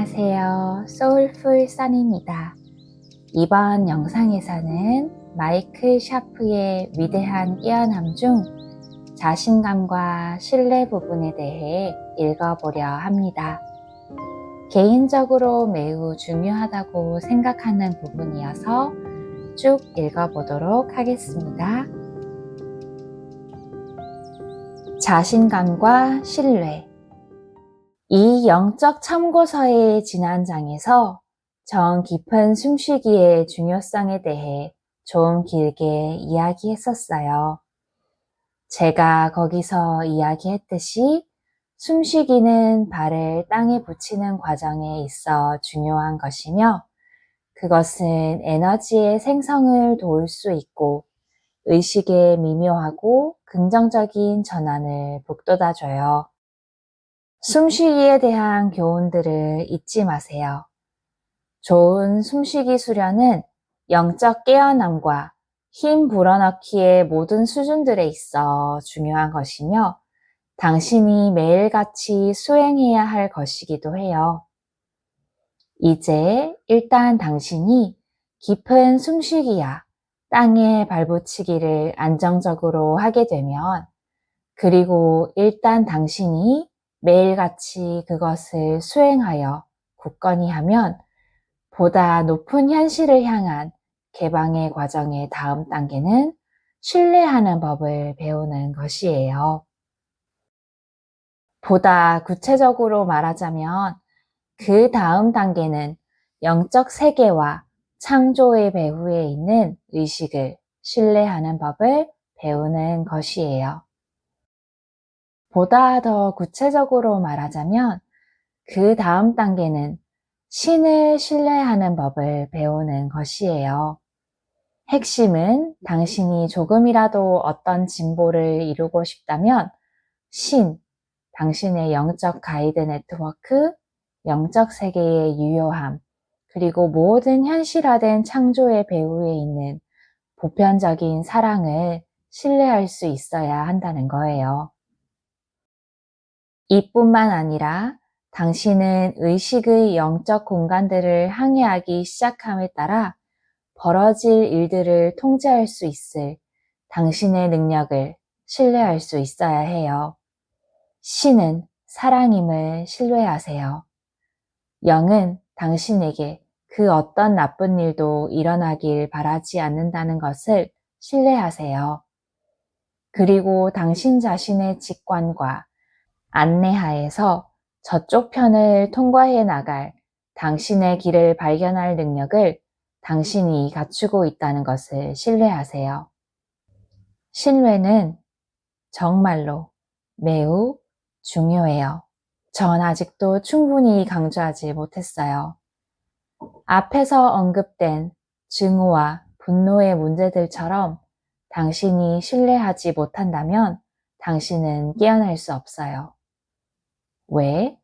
안녕하세요. 소울풀 써니입니다. 이번 영상에서는 마이클 샤프의 위대한 깨어남 중 자신감과 신뢰 부분에 대해 읽어보려 합니다. 개인적으로 매우 중요하다고 생각하는 부분이어서 쭉 읽어보도록 하겠습니다. 자신감과 신뢰. 이 영적 참고서의 지난 장에서 정 깊은 숨쉬기의 중요성에 대해 좀 길게 이야기했었어요. 제가 거기서 이야기했듯이 숨쉬기는 발을 땅에 붙이는 과정에 있어 중요한 것이며 그것은 에너지의 생성을 도울 수 있고 의식의 미묘하고 긍정적인 전환을 북돋아줘요. 숨쉬기에 대한 교훈들을 잊지 마세요. 좋은 숨쉬기 수련은 영적 깨어남과 힘 불어넣기의 모든 수준들에 있어 중요한 것이며 당신이 매일같이 수행해야 할 것이기도 해요. 이제 일단 당신이 깊은 숨쉬기야 땅에 발붙이기를 안정적으로 하게 되면 그리고 일단 당신이 매일같이 그것을 수행하여 굳건히 하면 보다 높은 현실을 향한 개방의 과정의 다음 단계는 신뢰하는 법을 배우는 것이에요. 보다 구체적으로 말하자면 그 다음 단계는 영적 세계와 창조의 배후에 있는 의식을 신뢰하는 법을 배우는 것이에요. 보다 더 구체적으로 말하자면 그 다음 단계는 신을 신뢰하는 법을 배우는 것이에요. 핵심은 당신이 조금이라도 어떤 진보를 이루고 싶다면 신, 당신의 영적 가이드 네트워크, 영적 세계의 유효함, 그리고 모든 현실화된 창조의 배후에 있는 보편적인 사랑을 신뢰할 수 있어야 한다는 거예요. 이뿐만 아니라 당신은 의식의 영적 공간들을 항해하기 시작함에 따라 벌어질 일들을 통제할 수 있을 당신의 능력을 신뢰할 수 있어야 해요. 신은 사랑임을 신뢰하세요. 영은 당신에게 그 어떤 나쁜 일도 일어나길 바라지 않는다는 것을 신뢰하세요. 그리고 당신 자신의 직관과 안내하에서 저쪽 편을 통과해 나갈 당신의 길을 발견할 능력을 당신이 갖추고 있다는 것을 신뢰하세요. 신뢰는 정말로 매우 중요해요. 전 아직도 충분히 강조하지 못했어요. 앞에서 언급된 증오와 분노의 문제들처럼 당신이 신뢰하지 못한다면 당신은 깨어날 수 없어요. 왜?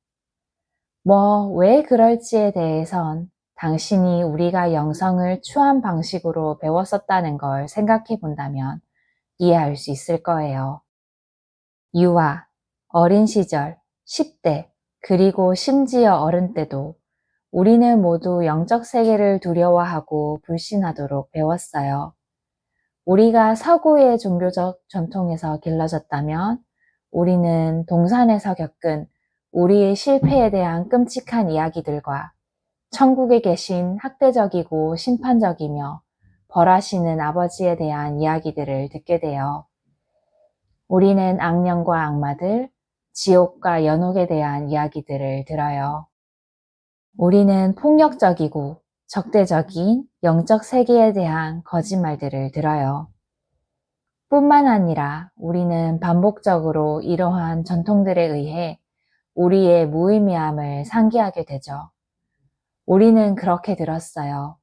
왜 그럴지에 대해선 당신이 우리가 영성을 추한 방식으로 배웠었다는 걸 생각해 본다면 이해할 수 있을 거예요. 유아, 어린 시절, 10대, 그리고 심지어 어른 때도 우리는 모두 영적 세계를 두려워하고 불신하도록 배웠어요. 우리가 서구의 종교적 전통에서 길러졌다면 우리는 동산에서 겪은 우리의 실패에 대한 끔찍한 이야기들과 천국에 계신 학대적이고 심판적이며 벌하시는 아버지에 대한 이야기들을 듣게 돼요. 우리는 악령과 악마들, 지옥과 연옥에 대한 이야기들을 들어요. 우리는 폭력적이고 적대적인 영적 세계에 대한 거짓말들을 들어요. 뿐만 아니라 우리는 반복적으로 이러한 전통들에 의해 우리의 무의미함을 상기하게 되죠. 우리는 그렇게 들었어요.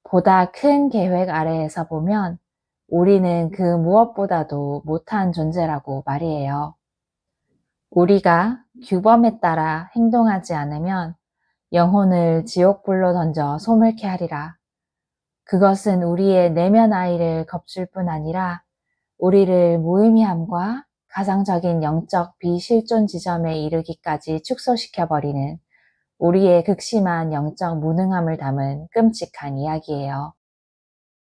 보다 큰 계획 아래에서 보면 우리는 그 무엇보다도 못한 존재라고 말이에요. 우리가 규범에 따라 행동하지 않으면 영혼을 지옥불로 던져 소멸케 하리라. 그것은 우리의 내면 아이를 겁줄 뿐 아니라 우리를 무의미함과 가상적인 영적 비실존 지점에 이르기까지 축소시켜버리는 우리의 극심한 영적 무능함을 담은 끔찍한 이야기예요.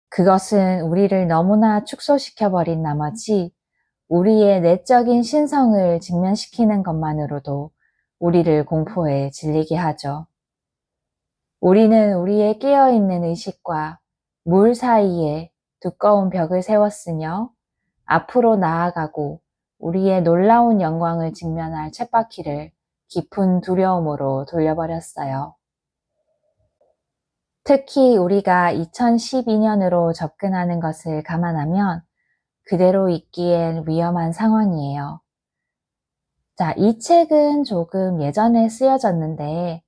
그것은 우리를 너무나 축소시켜버린 나머지 우리의 내적인 신성을 직면시키는 것만으로도 우리를 공포에 질리게 하죠. 우리는 우리의 깨어있는 의식과 물 사이에 두꺼운 벽을 세웠으며 앞으로 나아가고 우리의 놀라운 영광을 직면할 쳇바퀴를 깊은 두려움으로 돌려버렸어요. 특히 우리가 2012년으로 접근하는 것을 감안하면 그대로 있기엔 위험한 상황이에요. 자, 이 책은 조금 예전에 쓰여졌는데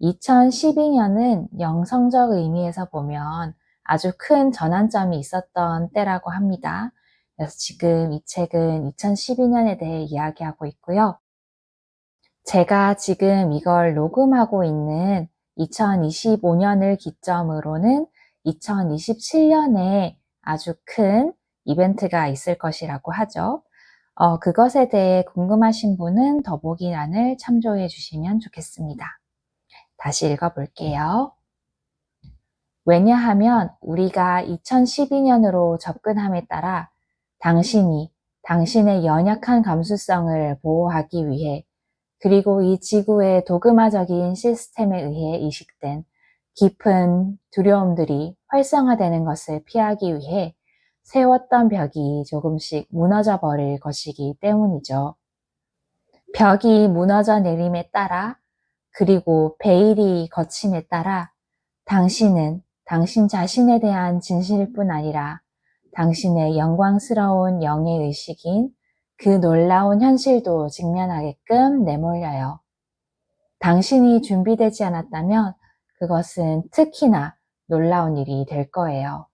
2012년은 영성적 의미에서 보면 아주 큰 전환점이 있었던 때라고 합니다. 그래서 지금 이 책은 2012년에 대해 이야기하고 있고요. 제가 지금 이걸 녹음하고 있는 2025년을 기점으로는 2027년에 아주 큰 이벤트가 있을 것이라고 하죠. 그것에 대해 궁금하신 분은 더보기란을 참조해 주시면 좋겠습니다. 다시 읽어볼게요. 왜냐하면 우리가 2012년으로 접근함에 따라 당신이 당신의 연약한 감수성을 보호하기 위해 그리고 이 지구의 도그마적인 시스템에 의해 이식된 깊은 두려움들이 활성화되는 것을 피하기 위해 세웠던 벽이 조금씩 무너져 버릴 것이기 때문이죠. 벽이 무너져 내림에 따라 그리고 베일이 거침에 따라 당신은 당신 자신에 대한 진실일 뿐 아니라 당신의 영광스러운 영의 의식인 그 놀라운 현실도 직면하게끔 내몰려요. 당신이 준비되지 않았다면 그것은 특히나 놀라운 일이 될 거예요.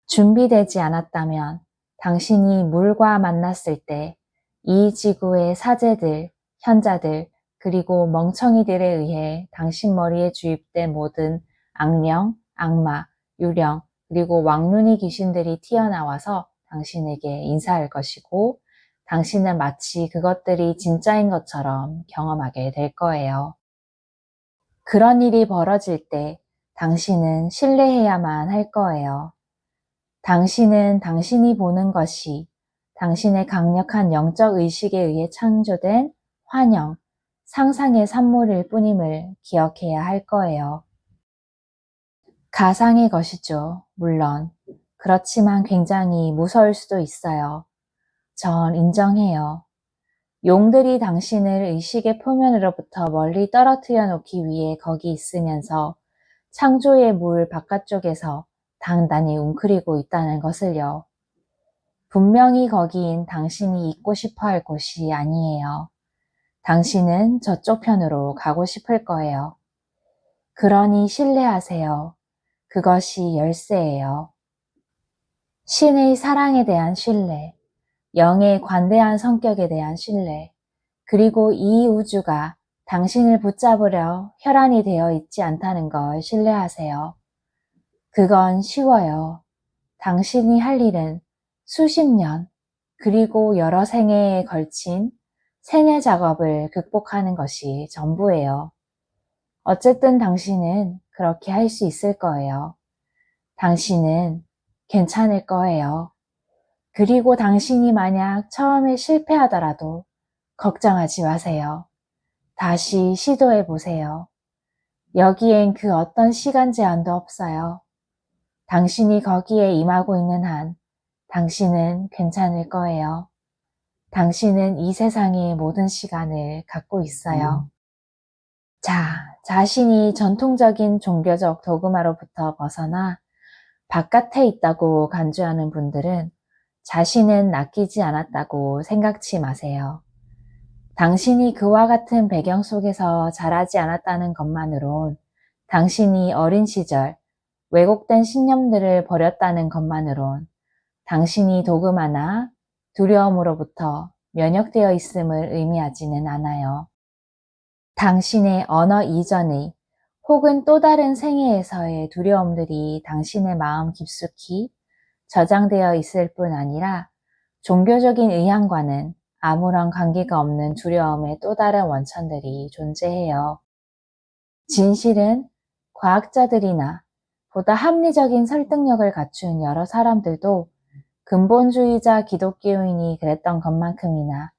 준비되지 않았다면 당신이 물과 만났을 때 이 지구의 사제들, 현자들, 그리고 멍청이들에 의해 당신 머리에 주입된 모든 악령, 악마, 유령, 그리고 왕눈이 귀신들이 튀어나와서 당신에게 인사할 것이고 당신은 마치 그것들이 진짜인 것처럼 경험하게 될 거예요. 그런 일이 벌어질 때 당신은 신뢰해야만 할 거예요. 당신은 당신이 보는 것이 당신의 강력한 영적 의식에 의해 창조된 환영, 상상의 산물일 뿐임을 기억해야 할 거예요. 가상의 것이죠, 물론. 그렇지만 굉장히 무서울 수도 있어요. 전 인정해요. 용들이 당신을 의식의 표면으로부터 멀리 떨어뜨려 놓기 위해 거기 있으면서 창조의 물 바깥쪽에서 단단히 웅크리고 있다는 것을요. 분명히 거긴 당신이 있고 싶어 할 곳이 아니에요. 당신은 저쪽 편으로 가고 싶을 거예요. 그러니 신뢰하세요. 그것이 열쇠예요. 신의 사랑에 대한 신뢰, 영의 관대한 성격에 대한 신뢰, 그리고 이 우주가 당신을 붙잡으려 혈안이 되어 있지 않다는 걸 신뢰하세요. 그건 쉬워요. 당신이 할 일은 수십 년, 그리고 여러 생애에 걸친 세뇌 작업을 극복하는 것이 전부예요. 어쨌든 당신은 그렇게 할 수 있을 거예요. 당신은 괜찮을 거예요. 그리고 당신이 만약 처음에 실패하더라도 걱정하지 마세요. 다시 시도해 보세요. 여기엔 그 어떤 시간 제한도 없어요. 당신이 거기에 임하고 있는 한 당신은 괜찮을 거예요. 당신은 이 세상의 모든 시간을 갖고 있어요. 자, 자신이 전통적인 종교적 도그마로부터 벗어나 바깥에 있다고 간주하는 분들은 자신은 낚이지 않았다고 생각치 마세요. 당신이 그와 같은 배경 속에서 자라지 않았다는 것만으론 당신이 어린 시절 왜곡된 신념들을 버렸다는 것만으론 당신이 도그마나 두려움으로부터 면역되어 있음을 의미하지는 않아요. 당신의 언어 이전의 혹은 또 다른 생애에서의 두려움들이 당신의 마음 깊숙이 저장되어 있을 뿐 아니라 종교적인 의향과는 아무런 관계가 없는 두려움의 또 다른 원천들이 존재해요. 진실은 과학자들이나 보다 합리적인 설득력을 갖춘 여러 사람들도 근본주의자 기독교인이 그랬던 것만큼이나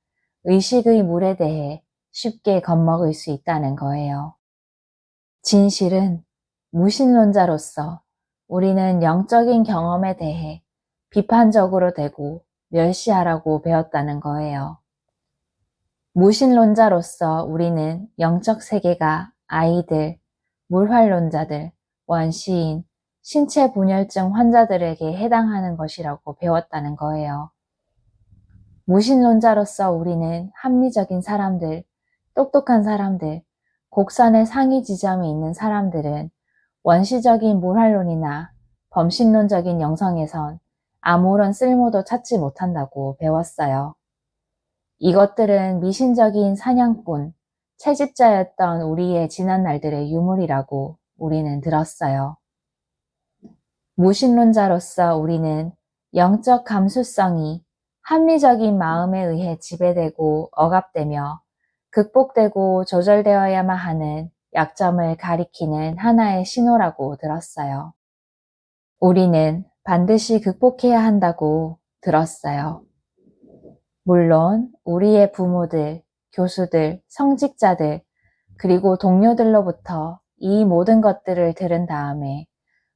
의식의 물에 대해 쉽게 겁먹을 수 있다는 거예요. 진실은 무신론자로서 우리는 영적인 경험에 대해 비판적으로 대고 멸시하라고 배웠다는 거예요. 무신론자로서 우리는 영적 세계가 아이들, 물활론자들, 원시인, 신체 분열증 환자들에게 해당하는 것이라고 배웠다는 거예요. 무신론자로서 우리는 합리적인 사람들, 똑똑한 사람들, 곡선의 상위 지점에 있는 사람들은 원시적인 물활론이나 범신론적인 영성에선 아무런 쓸모도 찾지 못한다고 배웠어요. 이것들은 미신적인 사냥꾼, 채집자였던 우리의 지난 날들의 유물이라고 우리는 들었어요. 무신론자로서 우리는 영적 감수성이 합리적인 마음에 의해 지배되고 억압되며 극복되고 조절되어야만 하는 약점을 가리키는 하나의 신호라고 들었어요. 우리는 반드시 극복해야 한다고 들었어요. 물론 우리의 부모들, 교수들, 성직자들, 그리고 동료들로부터 이 모든 것들을 들은 다음에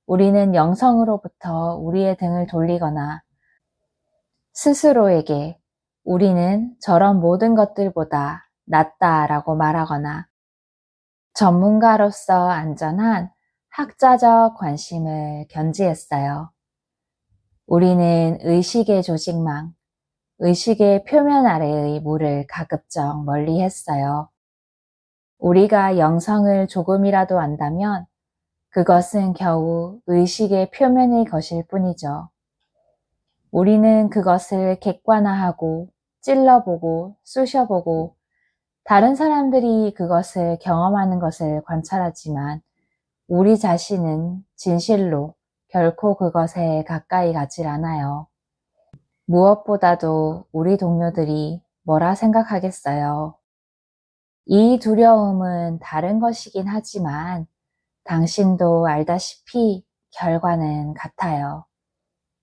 우리는 영성으로부터 우리의 등을 돌리거나 스스로에게 우리는 저런 모든 것들보다 낫다라고 말하거나 전문가로서 안전한 학자적 관심을 견지했어요. 우리는 의식의 조직망, 의식의 표면 아래의 물을 가급적 멀리했어요. 우리가 영성을 조금이라도 안다면 그것은 겨우 의식의 표면의 것일 뿐이죠. 우리는 그것을 객관화하고 찔러보고 쑤셔보고 다른 사람들이 그것을 경험하는 것을 관찰하지만 우리 자신은 진실로 결코 그것에 가까이 가질 않아요. 무엇보다도 우리 동료들이 뭐라 생각하겠어요. 이 두려움은 다른 것이긴 하지만 당신도 알다시피 결과는 같아요.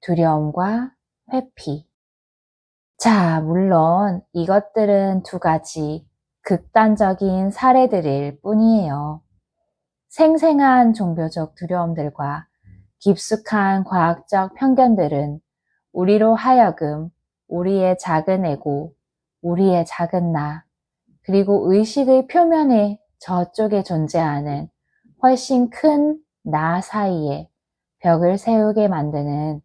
두려움과 회피. 자, 물론 이것들은 두 가지 극단적인 사례들일 뿐이에요. 생생한 종교적 두려움들과 깊숙한 과학적 편견들은 우리로 하여금 우리의 작은 에고, 우리의 작은 나, 그리고 의식의 표면에 저쪽에 존재하는 훨씬 큰 나 사이에 벽을 세우게 만드는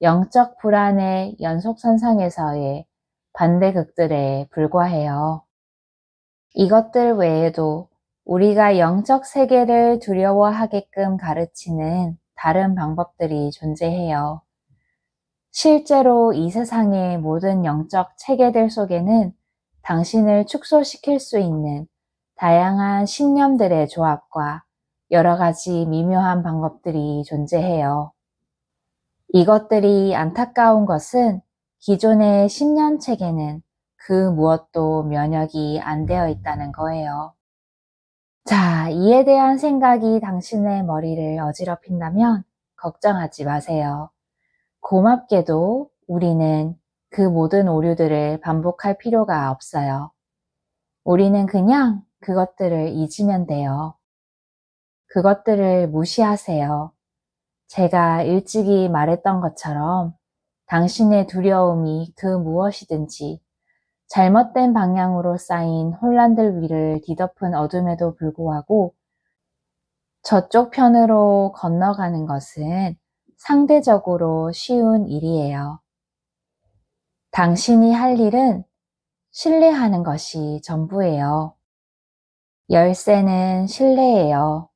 영적 불안의 연속선상에서의 반대극들에 불과해요. 이것들 외에도 우리가 영적 세계를 두려워하게끔 가르치는 다른 방법들이 존재해요. 실제로 이 세상의 모든 영적 체계들 속에는 당신을 축소시킬 수 있는 다양한 신념들의 조합과 여러 가지 미묘한 방법들이 존재해요. 이것들이 안타까운 것은 기존의 신념 체계는 그 무엇도 면역이 안 되어 있다는 거예요. 자, 이에 대한 생각이 당신의 머리를 어지럽힌다면 걱정하지 마세요. 고맙게도 우리는 그 모든 오류들을 반복할 필요가 없어요. 우리는 그냥 그것들을 잊으면 돼요. 그것들을 무시하세요. 제가 일찍이 말했던 것처럼 당신의 두려움이 그 무엇이든지 잘못된 방향으로 쌓인 혼란들 위를 뒤덮은 어둠에도 불구하고 저쪽 편으로 건너가는 것은 상대적으로 쉬운 일이에요. 당신이 할 일은 신뢰하는 것이 전부예요. 열쇠는 신뢰예요.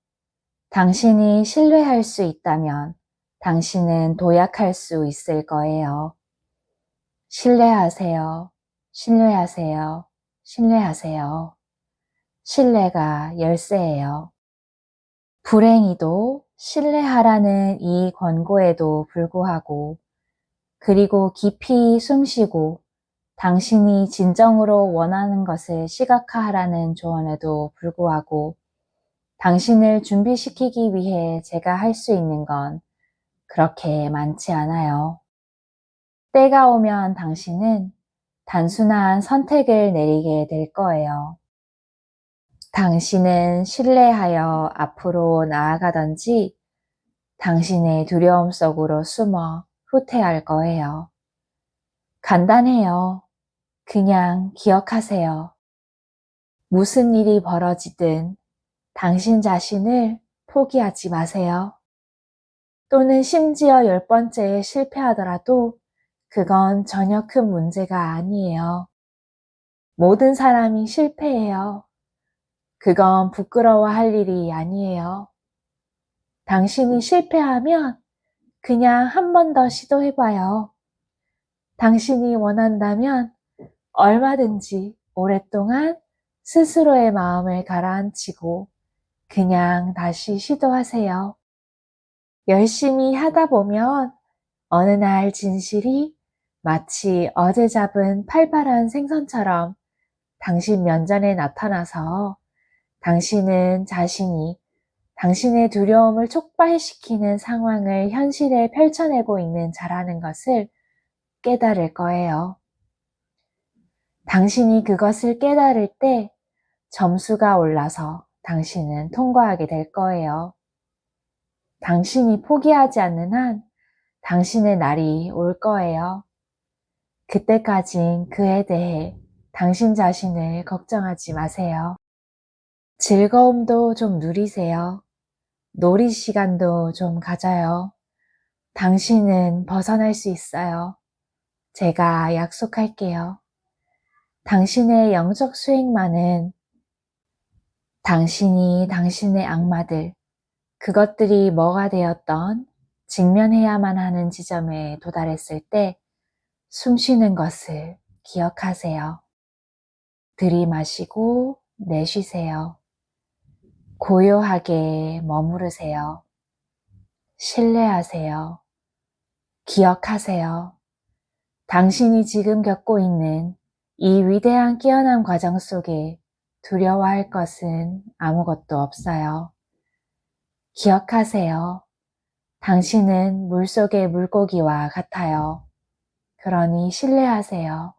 당신이 신뢰할 수 있다면 당신은 도약할 수 있을 거예요. 신뢰하세요. 신뢰하세요. 신뢰하세요. 신뢰가 열쇠예요. 불행히도 신뢰하라는 이 권고에도 불구하고 그리고 깊이 숨쉬고 당신이 진정으로 원하는 것을 시각화하라는 조언에도 불구하고 당신을 준비시키기 위해 제가 할 수 있는 건 그렇게 많지 않아요. 때가 오면 당신은 단순한 선택을 내리게 될 거예요. 당신은 신뢰하여 앞으로 나아가든지 당신의 두려움 속으로 숨어 후퇴할 거예요. 간단해요. 그냥 기억하세요. 무슨 일이 벌어지든 당신 자신을 포기하지 마세요. 또는 심지어 10번째에 실패하더라도 그건 전혀 큰 문제가 아니에요. 모든 사람이 실패해요. 그건 부끄러워할 일이 아니에요. 당신이 실패하면 그냥 한 번 더 시도해봐요. 당신이 원한다면 얼마든지 오랫동안 스스로의 마음을 가라앉히고 그냥 다시 시도하세요. 열심히 하다 보면 어느 날 진실이 마치 어제 잡은 팔팔한 생선처럼 당신 면전에 나타나서 당신은 자신이 당신의 두려움을 촉발시키는 상황을 현실에 펼쳐내고 있는 자라는 것을 깨달을 거예요. 당신이 그것을 깨달을 때 점수가 올라서 당신은 통과하게 될 거예요. 당신이 포기하지 않는 한 당신의 날이 올 거예요. 그때까진 그에 대해 당신 자신을 걱정하지 마세요. 즐거움도 좀 누리세요. 놀이 시간도 좀 가져요. 당신은 벗어날 수 있어요. 제가 약속할게요. 당신의 영적 수행만은 당신이 당신의 악마들, 그것들이 뭐가 되었던 직면해야만 하는 지점에 도달했을 때 숨 쉬는 것을 기억하세요. 들이마시고 내쉬세요. 고요하게 머무르세요. 신뢰하세요. 기억하세요. 당신이 지금 겪고 있는 이 위대한 깨어남 과정 속에 두려워할 것은 아무것도 없어요. 기억하세요. 당신은 물속의 물고기와 같아요. 그러니 신뢰하세요.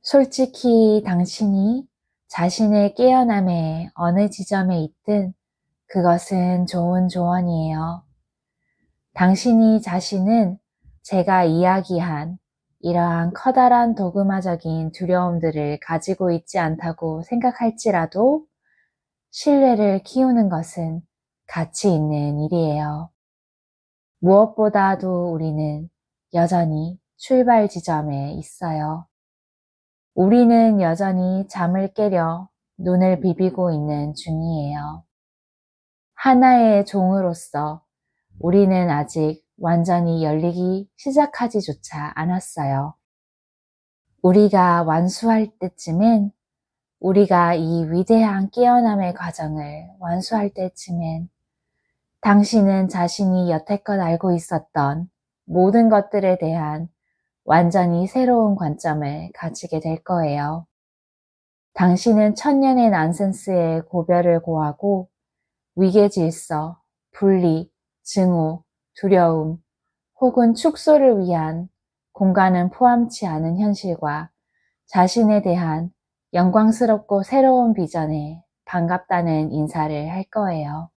솔직히 당신이 자신의 깨어남의 어느 지점에 있든 그것은 좋은 조언이에요. 당신이 자신은 제가 이야기한 이러한 커다란 도그마적인 두려움들을 가지고 있지 않다고 생각할지라도 신뢰를 키우는 것은 가치 있는 일이에요. 무엇보다도 우리는 여전히 출발 지점에 있어요. 우리는 여전히 잠을 깨려 눈을 비비고 있는 중이에요. 하나의 종으로서 우리는 아직 완전히 열리기 시작하지조차 않았어요. 우리가 완수할 때쯤엔, 우리가 이 위대한 깨어남의 과정을 완수할 때쯤엔 당신은 자신이 여태껏 알고 있었던 모든 것들에 대한 완전히 새로운 관점을 가지게 될 거예요. 당신은 천년의 난센스에 고별을 고하고 위계질서, 분리, 증오, 두려움, 혹은 축소를 위한 공간은 포함치 않은 현실과 자신에 대한 영광스럽고 새로운 비전에 반갑다는 인사를 할 거예요.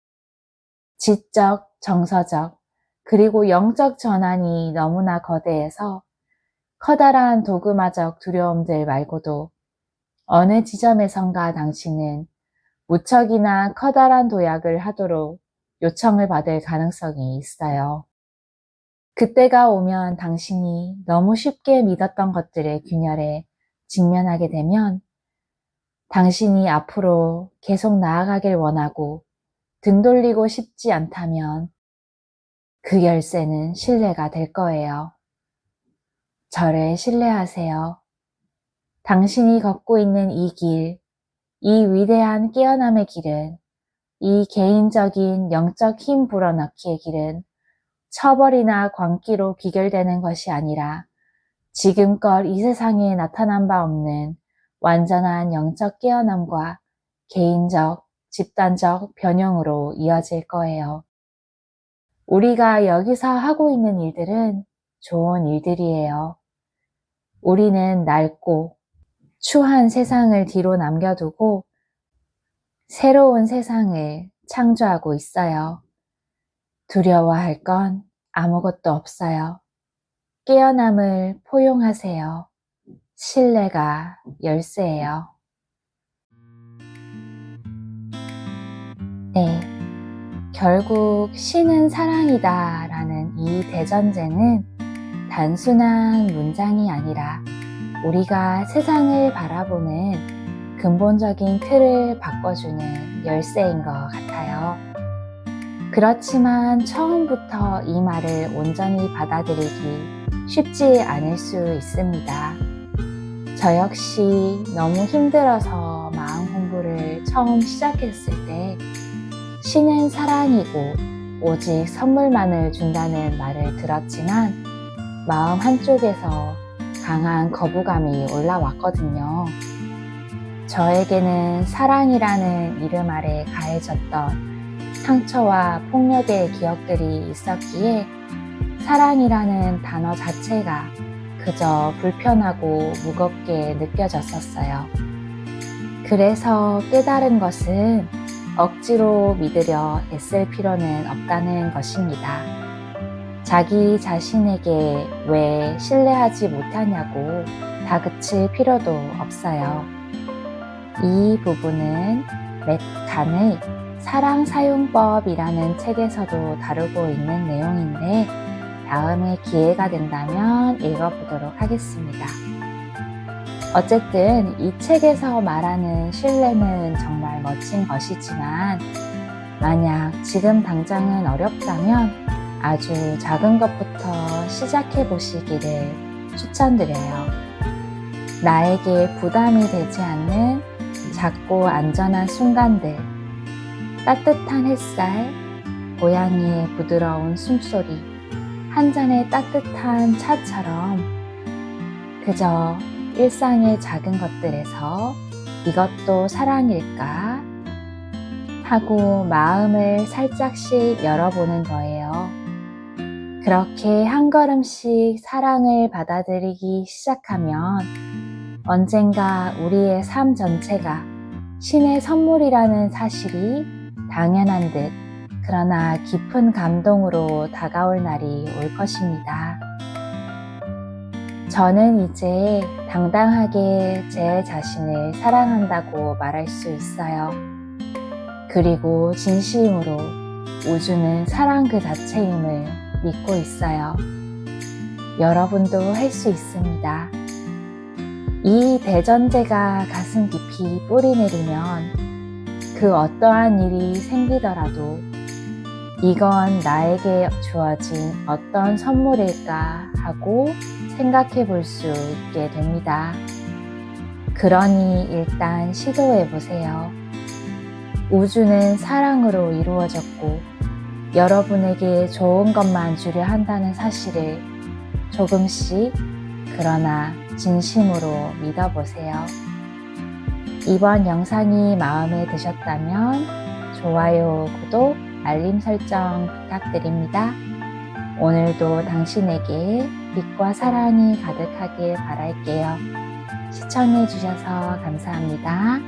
지적, 정서적, 그리고 영적 전환이 너무나 거대해서 커다란 도그마적 두려움들 말고도 어느 지점에선가 당신은 무척이나 커다란 도약을 하도록 요청을 받을 가능성이 있어요. 그때가 오면 당신이 너무 쉽게 믿었던 것들의 균열에 직면하게 되면 당신이 앞으로 계속 나아가길 원하고 등 돌리고 싶지 않다면 그 열쇠는 신뢰가 될 거예요. 저를 신뢰하세요. 당신이 걷고 있는 이 길, 이 위대한 깨어남의 길은, 이 개인적인 영적 힘 불어넣기의 길은 처벌이나 광기로 귀결되는 것이 아니라 지금껏 이 세상에 나타난 바 없는 완전한 영적 깨어남과 개인적 집단적 변형으로 이어질 거예요. 우리가 여기서 하고 있는 일들은 좋은 일들이에요. 우리는 낡고 추한 세상을 뒤로 남겨두고 새로운 세상을 창조하고 있어요. 두려워할 건 아무것도 없어요. 깨어남을 포용하세요. 신뢰가 열쇠예요. 네, 결국 신은 사랑이다 라는 이 대전제는 단순한 문장이 아니라 우리가 세상을 바라보는 근본적인 틀을 바꿔주는 열쇠인 것 같아요. 그렇지만 처음부터 이 말을 온전히 받아들이기 쉽지 않을 수 있습니다. 저 역시 너무 힘들어서 마음 공부를 처음 시작했을 때 신은 사랑이고 오직 선물만을 준다는 말을 들었지만 마음 한쪽에서 강한 거부감이 올라왔거든요. 저에게는 사랑이라는 이름 아래 가해졌던 상처와 폭력의 기억들이 있었기에 사랑이라는 단어 자체가 그저 불편하고 무겁게 느껴졌었어요. 그래서 깨달은 것은 억지로 믿으려 애쓸 필요는 없다는 것입니다. 자기 자신에게 왜 신뢰하지 못하냐고 다그칠 필요도 없어요. 이 부분은 맷 칸의 사랑 사용법이라는 책에서도 다루고 있는 내용인데 다음에 기회가 된다면 읽어보도록 하겠습니다. 어쨌든 이 책에서 말하는 신뢰는 정말 멋진 것이지만 만약 지금 당장은 어렵다면 아주 작은 것부터 시작해 보시기를 추천드려요. 나에게 부담이 되지 않는 작고 안전한 순간들, 따뜻한 햇살, 고양이의 부드러운 숨소리, 한 잔의 따뜻한 차처럼 그저 일상의 작은 것들에서 이것도 사랑일까 하고 마음을 살짝씩 열어보는 거예요. 그렇게 한 걸음씩 사랑을 받아들이기 시작하면 언젠가 우리의 삶 전체가 신의 선물이라는 사실이 당연한 듯 그러나 깊은 감동으로 다가올 날이 올 것입니다. 저는 이제 당당하게 제 자신을 사랑한다고 말할 수 있어요. 그리고 진심으로 우주는 사랑 그 자체임을 믿고 있어요. 여러분도 할 수 있습니다. 이 대전제가 가슴 깊이 뿌리 내리면 그 어떠한 일이 생기더라도 이건 나에게 주어진 어떤 선물일까 하고 생각해 볼 수 있게 됩니다. 그러니 일단 시도해 보세요. 우주는 사랑으로 이루어졌고 여러분에게 좋은 것만 주려 한다는 사실을 조금씩 그러나 진심으로 믿어보세요. 이번 영상이 마음에 드셨다면 좋아요, 구독, 알림 설정 부탁드립니다. 오늘도 당신에게 빛과 사랑이 가득하길 바랄게요. 시청해 주셔서 감사합니다.